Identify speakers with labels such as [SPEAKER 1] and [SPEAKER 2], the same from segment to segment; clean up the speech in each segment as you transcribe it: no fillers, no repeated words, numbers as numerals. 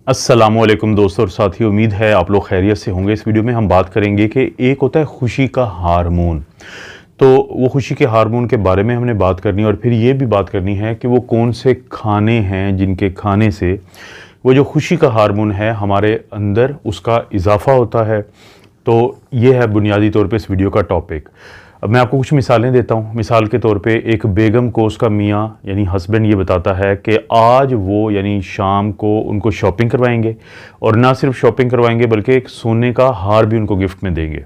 [SPEAKER 1] अस्सलामुअलैकुम दोस्तों और साथियों, उम्मीद है आप लोग खैरियत से होंगे। इस वीडियो में हम बात करेंगे कि एक होता है खुशी का हार्मोन। तो वो खुशी के हार्मोन के बारे में हमने बात करनी है और फिर ये भी बात करनी है कि वो कौन से खाने हैं जिनके खाने से वो जो खुशी का हार्मोन है हमारे अंदर उसका इजाफा होता है। तो ये है बुनियादी तौर पे इस वीडियो का टॉपिक। अब मैं आपको कुछ मिसालें देता हूँ। मिसाल के तौर पे एक बेगम को उसका मियाँ यानी हस्बैंड ये बताता है कि आज वो यानी शाम को उनको शॉपिंग करवाएंगे और ना सिर्फ शॉपिंग करवाएंगे बल्कि एक सोने का हार भी उनको गिफ्ट में देंगे।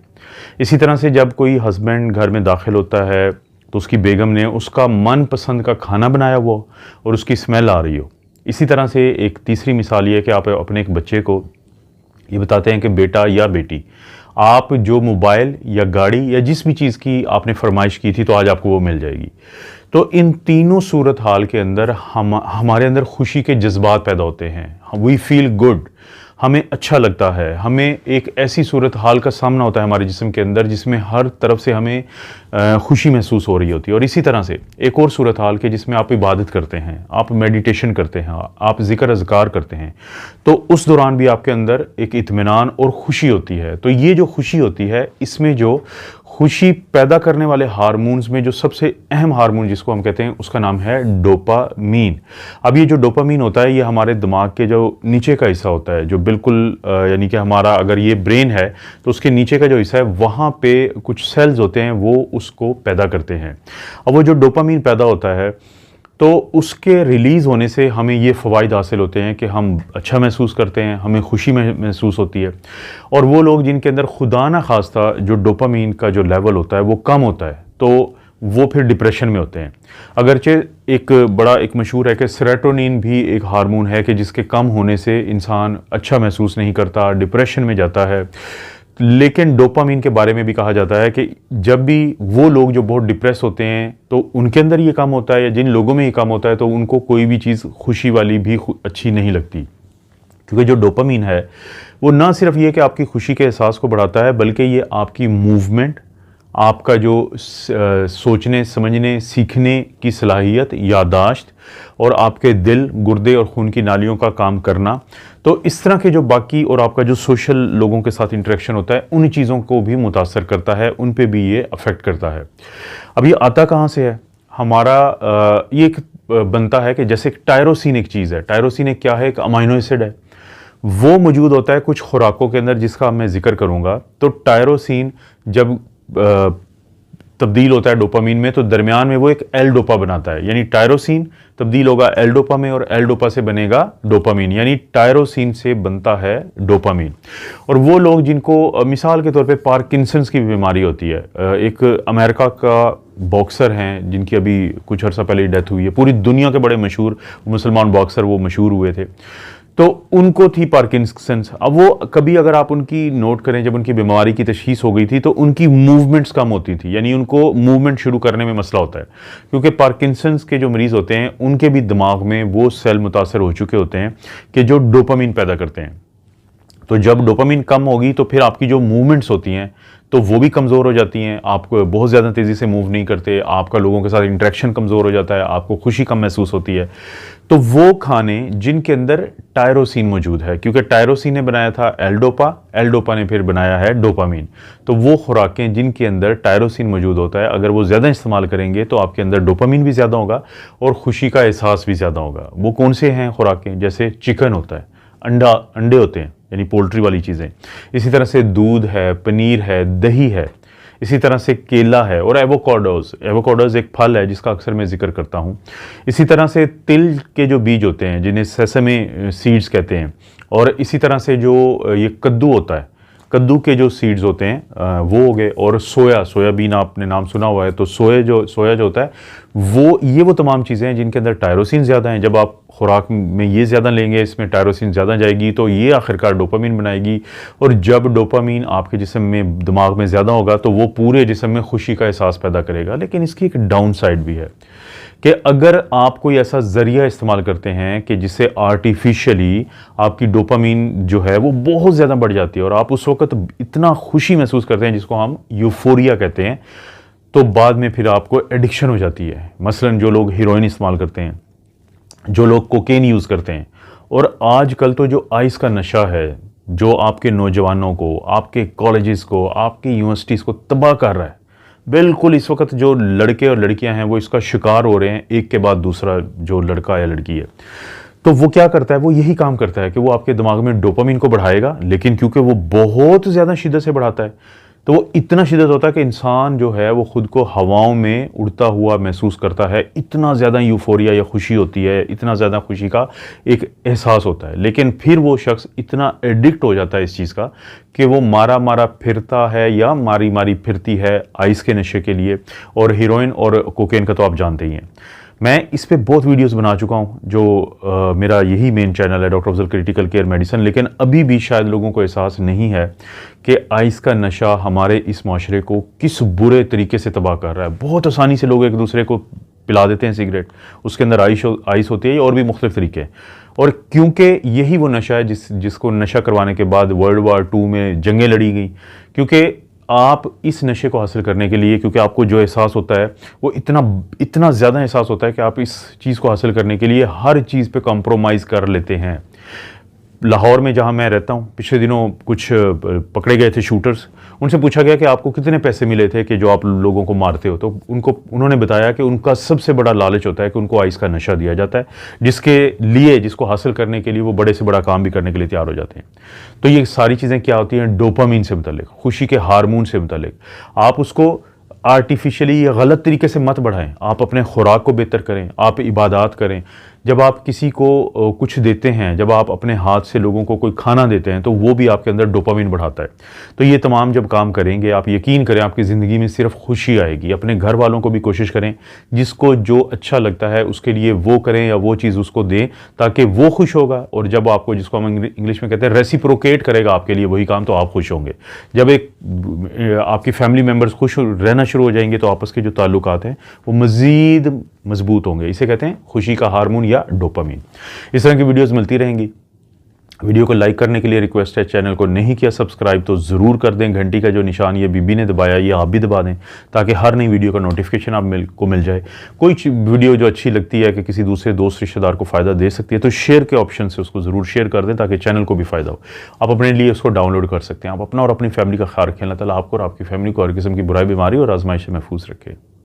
[SPEAKER 1] इसी तरह से जब कोई हस्बैंड घर में दाखिल होता है तो उसकी बेगम ने उसका मनपसंद का खाना बनाया हुआ हो और उसकी स्मेल आ रही हो। इसी तरह से एक तीसरी मिसाल ये है कि आप अपने एक बच्चे को ये बताते हैं कि बेटा या बेटी, आप जो मोबाइल या गाड़ी या जिस भी चीज़ की आपने फरमाइश की थी तो आज आपको वो मिल जाएगी। तो इन तीनों सूरत हाल के अंदर हमारे अंदर खुशी के जज्बात पैदा होते हैं। वी फील गुड, हमें अच्छा लगता है, हमें एक ऐसी सूरत हाल का सामना होता है हमारे जिस्म के अंदर जिसमें हर तरफ से हमें खुशी महसूस हो रही होती है। और इसी तरह से एक और सूरत हाल के जिसमें आप इबादत करते हैं, आप मेडिटेशन करते हैं, आप ज़िक्र अज़कार करते हैं, तो उस दौरान भी आपके अंदर एक इत्मीनान और खुशी होती है। तो ये जो खुशी होती है, इसमें जो खुशी पैदा करने वाले हार्मोन्स में जो सबसे अहम हार्मोन जिसको हम कहते हैं उसका नाम है डोपामीन। अब ये जो डोपामीन होता है ये हमारे दिमाग के जो नीचे का हिस्सा होता है, जो बिल्कुल यानी कि हमारा अगर ये ब्रेन है तो उसके नीचे का जो हिस्सा है वहाँ पे कुछ सेल्स होते हैं वो उसको पैदा करते हैं। अब वो जो डोपामीन पैदा होता है तो उसके रिलीज़ होने से हमें ये फ़वाइद हासिल होते हैं कि हम अच्छा महसूस करते हैं, हमें खुशी महसूस होती है। और वो लोग जिनके अंदर खुदा ना खास्ता जो डोपामीन का जो लेवल होता है वो कम होता है तो वो फिर डिप्रेशन में होते हैं। अगरचे एक मशहूर है कि सेरोटोनिन भी एक हार्मोन है कि जिसके कम होने से इंसान अच्छा महसूस नहीं करता, डिप्रेशन में जाता है। लेकिन डोपामीन के बारे में भी कहा जाता है कि जब भी वो लोग जो बहुत डिप्रेस होते हैं तो उनके अंदर ये काम होता है, या जिन लोगों में ये काम होता है तो उनको कोई भी चीज़ खुशी वाली भी अच्छी नहीं लगती। क्योंकि जो डोपामीन है वो ना सिर्फ ये कि आपकी खुशी के एहसास को बढ़ाता है बल्कि ये आपकी मूवमेंट, आपका जो सोचने समझने सीखने की सलाहियत, याददाश्त और आपके दिल, गुर्दे और खून की नालियों का काम करना, तो इस तरह के जो बाकी और आपका जो सोशल लोगों के साथ इंटरेक्शन होता है उन चीज़ों को भी मुतासर करता है, उन पे भी ये अफेक्ट करता है। अब ये आता कहाँ से है? हमारा ये एक बनता है कि जैसे टायरोसिन एक चीज़ है। टायरोसिन एक क्या है? एक अमाइनो एसिड है। वो मौजूद होता है कुछ खुराकों के अंदर जिसका मैं जिक्र करूँगा। तो टायरोसिन जब तब्दील होता है डोपामीन में तो दरमियान में वो एक एल डोपा बनाता है, यानी टायरोसिन तब्दील होगा एल डोपा में और एल डोपा से बनेगा डोपामीन, यानी टायरोसिन से बनता है डोपामीन। और वो लोग जिनको मिसाल के तौर पे पार्किंसंस की बीमारी होती है, एक अमेरिका का बॉक्सर हैं जिनकी अभी कुछ अर्सा पहले डेथ हुई है, पूरी दुनिया के बड़े मशहूर मुसलमान बॉक्सर वो मशहूर हुए थे, तो उनको थी पार्किंसंस। अब वो कभी अगर आप उनकी नोट करें, जब उनकी बीमारी की तशखीस हो गई थी तो उनकी मूवमेंट्स कम होती थी, यानी उनको मूवमेंट शुरू करने में मसला होता है। क्योंकि पार्किंसंस के जो मरीज़ होते हैं उनके भी दिमाग में वो सेल मुतासर हो चुके होते हैं कि जो डोपामीन पैदा करते हैं। तो जब डोपामीन कम होगी तो फिर आपकी जो मूवमेंट्स होती हैं तो वो भी कमज़ोर हो जाती हैं, आप बहुत ज़्यादा तेज़ी से मूव नहीं करते, आपका लोगों के साथ इंटरेक्शन कमज़ोर हो जाता है, आपको खुशी कम महसूस होती है। तो वो खाने जिनके अंदर टायरोसिन मौजूद है, क्योंकि टायरोसिन ने बनाया था एल डोपा ने फिर बनाया है डोपामीन, तो वो खुराकें जिनके अंदर टायरोसिन मौजूद होता है अगर वो ज़्यादा इस्तेमाल करेंगे तो आपके अंदर डोपामीन भी ज़्यादा होगा और खुशी का एहसास भी ज़्यादा होगा। वो कौन से हैं खुराकें? जैसे चिकन होता है, अंडे होते हैं यानी पोल्ट्री वाली चीज़ें, इसी तरह से दूध है, पनीर है, दही है, इसी तरह से केला है और एवोकाडोज एक फल है जिसका अक्सर मैं जिक्र करता हूँ। इसी तरह से तिल के जो बीज होते हैं जिन्हें सेसमे सीड्स कहते हैं, और इसी तरह से जो ये कद्दू होता है, कद्दू के जो सीड्स होते हैं वो हो गए, और सोयाबीन आपने नाम सुना हुआ है, तो सोया जो होता है वो तमाम चीज़ें हैं जिनके अंदर टायरोसिन ज़्यादा हैं। जब आप खुराक में ये ज़्यादा लेंगे, इसमें टायरोसिन ज़्यादा जाएगी तो ये आखिरकार डोपामीन बनाएगी, और जब डोपामीन आपके जिस्म में, दिमाग में ज़्यादा होगा तो वो पूरे जिस्म में खुशी का एहसास पैदा करेगा। लेकिन इसकी एक डाउन साइड भी है कि अगर आप कोई ऐसा ज़रिया इस्तेमाल करते हैं कि जिससे आर्टिफिशियली आपकी डोपामीन जो है वो बहुत ज़्यादा बढ़ जाती है और आप उस वक्त इतना खुशी महसूस करते हैं जिसको हम यूफोरिया कहते हैं, तो बाद में फिर आपको एडिक्शन हो जाती है। मसलन जो लोग हीरोइन इस्तेमाल करते हैं, जो लोग कोकेन यूज़ करते हैं, और आजकल तो जो आइस का नशा है, जो आपके नौजवानों को, आपके कॉलेजेस को, आपकी यूनिवर्सिटीज़ को तबाह कर रहा है, बिल्कुल इस वक्त जो लड़के और लड़कियां हैं वो इसका शिकार हो रहे हैं, एक के बाद दूसरा जो लड़का या लड़की है। तो वो क्या करता है, वो यही काम करता है कि वो आपके दिमाग में डोपामिन को बढ़ाएगा, लेकिन क्योंकि वो बहुत ज़्यादा शिद्दत से बढ़ाता है, तो वो इतना शिद्दत होता है कि इंसान जो है वो खुद को हवाओं में उड़ता हुआ महसूस करता है। इतना ज़्यादा यूफोरिया या खुशी होती है, इतना ज़्यादा खुशी का एक एहसास होता है, लेकिन फिर वो शख्स इतना एडिक्ट हो जाता है इस चीज़ का कि वो मारा मारा फिरता है या मारी मारी फिरती है आइस के नशे के लिए। और हीरोइन और कोकेन का तो आप जानते ही हैं, मैं इस पे बहुत वीडियोस बना चुका हूँ, जो मेरा यही मेन चैनल है, doctor Afzal critical care medicine. लेकिन अभी भी शायद लोगों को एहसास नहीं है कि आइस का नशा हमारे इस माशरे को किस बुरे तरीके से तबाह कर रहा है। बहुत आसानी से लोग एक दूसरे को पिला देते हैं सिगरेट, उसके अंदर आइस होती है और भी मुख्तलिफ तरीके हैं। और क्योंकि यही वो नशा है जिसको नशा करवाने के बाद वर्ल्ड वार 2 में जंगें लड़ी गई, क्योंकि आप इस नशे को हासिल करने के लिए, क्योंकि आपको जो एहसास होता है वो इतना ज़्यादा एहसास होता है कि आप इस चीज़ को हासिल करने के लिए हर चीज़ पे कॉम्प्रोमाइज़ कर लेते हैं। लाहौर में जहाँ मैं रहता हूँ, पिछले दिनों कुछ पकड़े गए थे शूटर्स। उनसे पूछा गया कि आपको कितने पैसे मिले थे कि जो आप लोगों को मारते हो, तो उन्होंने बताया कि उनका सबसे बड़ा लालच होता है कि उनको आइस का नशा दिया जाता है, जिसको हासिल करने के लिए वो बड़े से बड़ा काम भी करने के लिए तैयार हो जाते हैं। तो ये सारी चीज़ें क्या होती हैं, डोपामिन से मुतल्लिक, खुशी के हार्मोन से मुतल्लिक। आप उसको आर्टिफिशियली या गलत तरीके से मत बढ़ाएं। आप अपने खुराक को बेहतर करें, आप इबादत करें। जब आप किसी को कुछ देते हैं, जब आप अपने हाथ से लोगों को कोई खाना देते हैं, तो वो भी आपके अंदर डोपामिन बढ़ाता है। तो ये तमाम जब काम करेंगे, आप यकीन करें आपकी ज़िंदगी में सिर्फ खुशी आएगी। अपने घर वालों को भी कोशिश करें, जिसको जो अच्छा लगता है उसके लिए वो करें या वो चीज़ उसको दें, ताकि वो खुश होगा। और जब आपको, जिसको हम इंग्लिश में कहते हैं, रेसिप्रोकेट करेगा आपके लिए वही काम, तो आप खुश होंगे। जब आपकी फैमिली मेम्बर्स खुश रहना शुरू हो जाएंगे, तो आपस के जो ताल्लुकात हैं वो मज़ीद मजबूत होंगे। इसे कहते हैं खुशी का हार्मोन या डोपामिन। इस तरह की वीडियोस मिलती रहेंगी। वीडियो को लाइक करने के लिए रिक्वेस्ट है, चैनल को नहीं किया सब्सक्राइब तो ज़रूर कर दें। घंटी का जो निशान ये बीबी ने दबाया, ये आप भी दबा दें, ताकि हर नई वीडियो का नोटिफिकेशन आपको मिल जाए। कोई वीडियो जो अच्छी लगती है कि किसी दूसरे दोस्त रिश्तेदार को फ़ायदा दे सकती है, तो शेयर के ऑप्शन से उसको ज़रूर शेयर कर दें, ताकि चैनल को भी फ़ायदा हो। आप अपने लिए उसको डाउनलोड कर सकते हैं। आप अपना और अपनी फैमिली का ख्याल रखें। अल्लाह ताला आपको और आपकी फैमिली को हर किस्म की बुराई, बीमारी और आजमाइश से महफूज रखें।